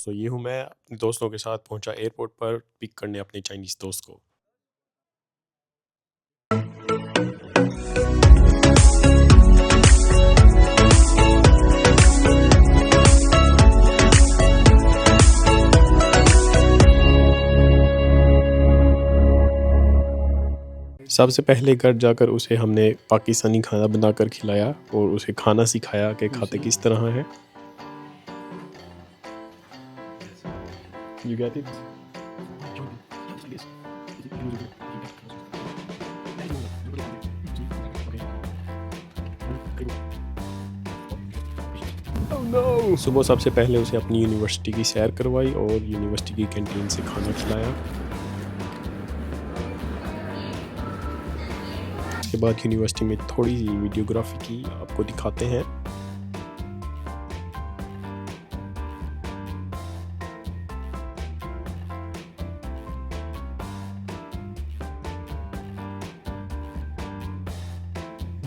दोस्तों, ये हूँ मैं अपने दोस्तों के साथ पहुँचा एयरपोर्ट पर पिक करने अपने चाइनीज़ दोस्त को। सबसे पहले घर जाकर उसे हमने पाकिस्तानी खाना बनाकर खिलाया और उसे खाना सिखाया कि खाते किस तरह है। You get it? Oh no! सुबह सबसे पहले उसे अपनी यूनिवर्सिटी की सैर करवाई और यूनिवर्सिटी की कैंटीन से खाना खिलाया। उसके बाद यूनिवर्सिटी में थोड़ी सी वीडियोग्राफी की, आपको दिखाते हैं।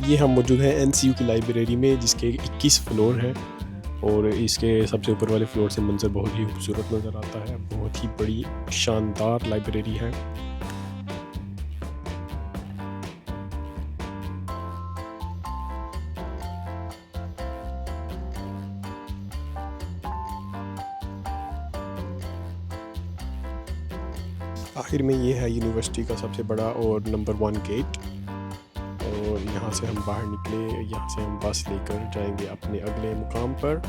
ये हम मौजूद हैं एनसीयू की लाइब्रेरी में, जिसके 21 फ्लोर हैं और इसके सबसे ऊपर वाले फ्लोर से मंजर बहुत ही खूबसूरत नज़र आता है। बहुत ही बड़ी शानदार लाइब्रेरी है। आखिर में ये है यूनिवर्सिटी का सबसे बड़ा और नंबर 1 गेट। और यहाँ से हम बाहर निकले, यहाँ से हम बस लेकर जाएंगे अपने अगले मुकाम पर।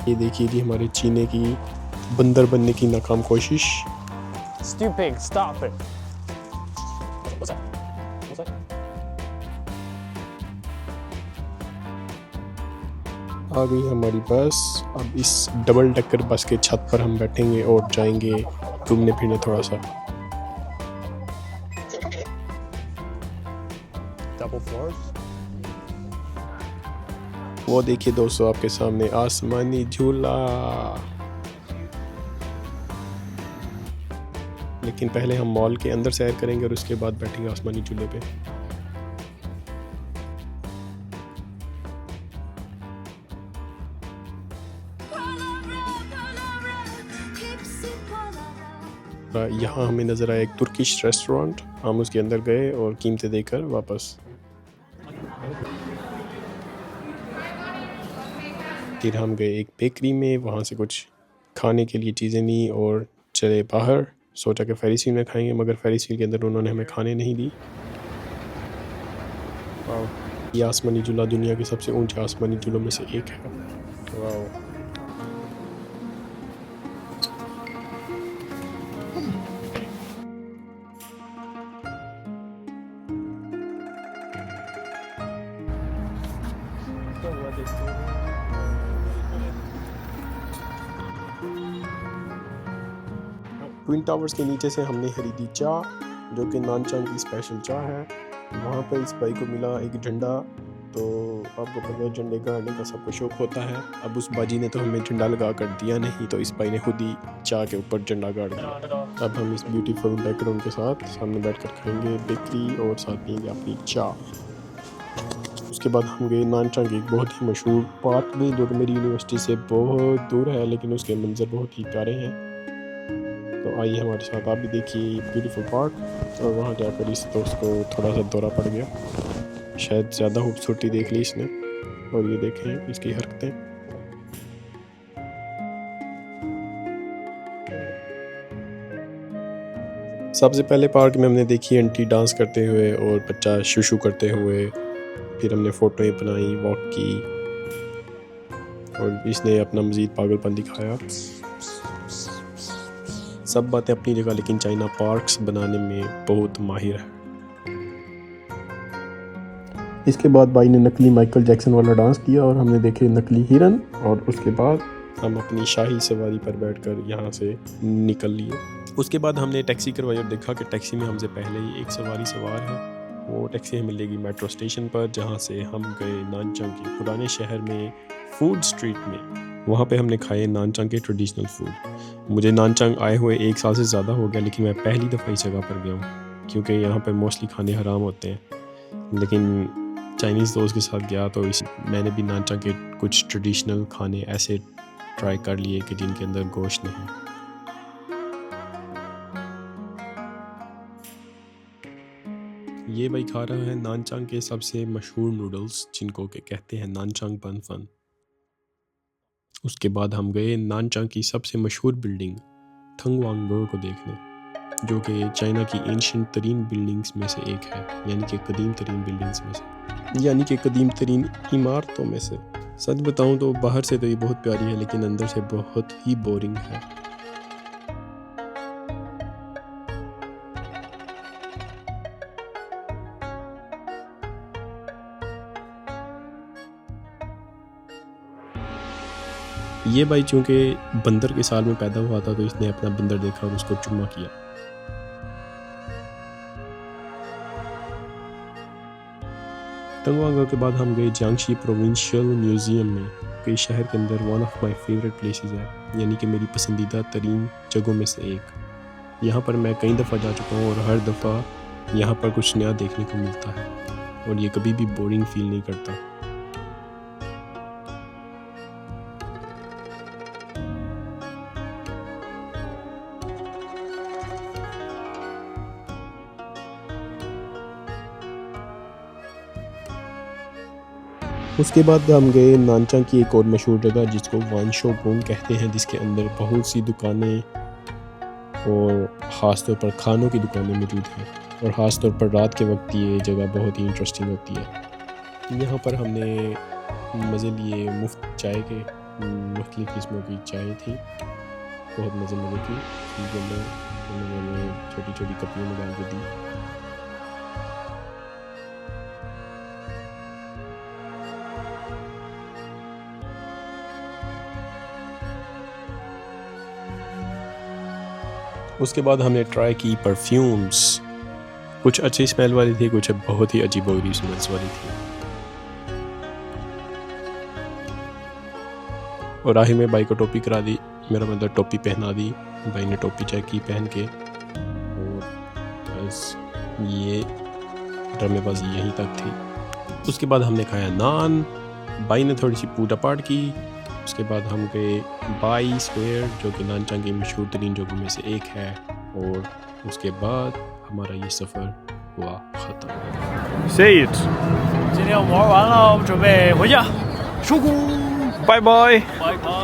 ये देखिए जी हमारे चीने की बंदर बनने की नाकाम कोशिश। Stupid, stop it. What's that? What's that? आ गई हमारी बस। अब इस डबल डेकर बस के छत पर हम बैठेंगे और जाएंगे घूमने फिरने थोड़ा सा। Double floors? वो देखिए दोस्तों आपके सामने आसमानी झूला। लेकिन पहले हम मॉल के अंदर सैर करेंगे और उसके बाद बैठेंगे आसमानी झूले पे। यहाँ हमें नज़र आया एक तुर्किश रेस्टोरेंट। हम उसके अंदर गए और कीमतें देकर वापस। फिर हम गए एक बेकरी में, वहाँ से कुछ खाने के लिए चीज़ें ली और चले बाहर। सोचा कि फेरिस व्हील में खाएंगे, मगर फेरिस व्हील के अंदर उन्होंने हमें खाने नहीं दी। ये आसमानी झूला दुनिया के सबसे ऊंचे आसमानी झूलों में से एक है। वाह! ट्विन टावर्स के नीचे से हमने खरीदी चाय, जो कि नानचांग की स्पेशल चाय है। वहाँ पर इस भाई को मिला एक झंडा। तो आपको पता है झंडे गाड़ने का सबको शौक होता है। अब उस बाजी ने तो हमें झंडा लगा कर दिया नहीं, तो इस भाई ने खुद ही चाय के ऊपर झंडा गाड़ दिया। अब हम इस ब्यूटीफुल बैकग्राउंड के साथ सामने बैठकर खाएंगे बेकरी और साथ पिएंगे अपनी चाय। उसके बाद हम गए नानचांग, एक बहुत ही मशहूर पार्क में, जो कि मेरी यूनिवर्सिटी से बहुत दूर है, लेकिन उसके मंजर बहुत ही प्यारे हैं। तो आइए हमारे साथ, आप भी देखिए ब्यूटीफुल पार्क। और वहाँ जाकर इस दोस्त को थोड़ा सा दौरा पड़ गया, शायद ज़्यादा खूबसूरती देख ली इसने। और ये देखें इसकी हरकतें। सबसे पहले पार्क में हमने देखी आंटी डांस करते हुए और बच्चा शुशु करते हुए। फिर हमने फ़ोटोएं बनाई, वॉक की, और इसने अपना मज़ीद पागलपन दिखाया। सब बातें अपनी जगह, लेकिन चाइना पार्क्स बनाने में बहुत माहिर है। इसके बाद भाई ने नकली माइकल जैक्सन वाला डांस किया और हमने देखे नकली हिरन। और उसके बाद हम अपनी शाही सवारी पर बैठकर यहाँ से निकल लिए। उसके बाद हमने टैक्सी करवाई और देखा कि टैक्सी में हमसे पहले ही एक सवारी सवार है। वो टैक्सी हमें लेगी मेट्रो स्टेशन पर, जहाँ से हम गए नानचांग के पुराने शहर में फूड स्ट्रीट में। वहाँ पे हमने खाए नानचांग के ट्रेडिशनल फूड। मुझे नानचांग आए हुए 1 साल से ज़्यादा हो गया, लेकिन मैं पहली दफ़ा इस जगह पर गया हूँ, क्योंकि यहाँ पर मोस्टली खाने हराम होते हैं। लेकिन चाइनीज़ दोस्त के साथ गया तो मैंने भी नानचांग के कुछ ट्रेडिशनल खाने ऐसे ट्राई कर लिए कि जिनके अंदर गोश्त नहीं। ये भाई खा रहा है नानचांग के सबसे मशहूर नूडल्स जिनको के कहते हैं नानचांग बन फन। उसके बाद हम गए नानचांग की सबसे मशहूर बिल्डिंग थंगवांगबो को देखने, जो कि चाइना की एंशिएंट तरीन बिल्डिंग्स में से एक है, यानी कि कदीम तरीन बिल्डिंग्स में से, यानी कि कदीम तरीन इमारतों में से। सच बताऊं तो बाहर से तो ये बहुत प्यारी है लेकिन अंदर से बहुत ही बोरिंग है। ये भाई चूंकि बंदर के साल में पैदा हुआ था तो इसने अपना बंदर देखा और उसको चुम्मा किया। तंगवांगा के बाद हम गए जियांगशी प्रोविंशियल म्यूज़ियम में, कि शहर के अंदर one of my favourite places है, यानी कि मेरी पसंदीदा तरीन जगहों में से एक। यहाँ पर मैं कई दफ़ा जा चुका हूँ और हर दफ़ा यहाँ पर कुछ नया देखने को मिलता है और ये कभी भी बोरिंग फील नहीं करता। उसके बाद हम गए नानचांग की एक और मशहूर जगह जिसको वानशोगोंग कहते हैं, जिसके अंदर बहुत सी दुकानें और ख़ास तौर पर खानों की दुकानें मौजूद हैं और ख़ास तौर पर रात के वक्त ये जगह बहुत ही इंटरेस्टिंग होती है। यहाँ पर हमने मज़े लिए मुफ्त चाय के, मुख्तलिफ़ किस्मों की चाय थी, बहुत मज़े की। उन्होंने छोटी छोटी कपियों में डाल के दी। उसके बाद हमने ट्राई की परफ्यूम्स, कुछ अच्छी स्मेल वाली थी, कुछ बहुत ही अजीबोगरीब स्मेल्स वाली थी। और आखिर में भाई को टोपी करा दी, मेरा मतलब टोपी पहना दी। भाई ने टोपी चेक की पहन के और बस ये ड्रामेबाजी यहीं तक थी। उसके बाद हमने खाया नान, भाई ने थोड़ी सी पूजा पाठ की। उसके बाद हम गए बाई स्क्वायर जो कि नानचांग की मशहूर तरीन जगहों में से एक है और उसके बाद हमारा ये सफ़र हुआ ख़त्म। Say it。今天我们玩完了，我们准备回家，收工，拜拜，拜拜。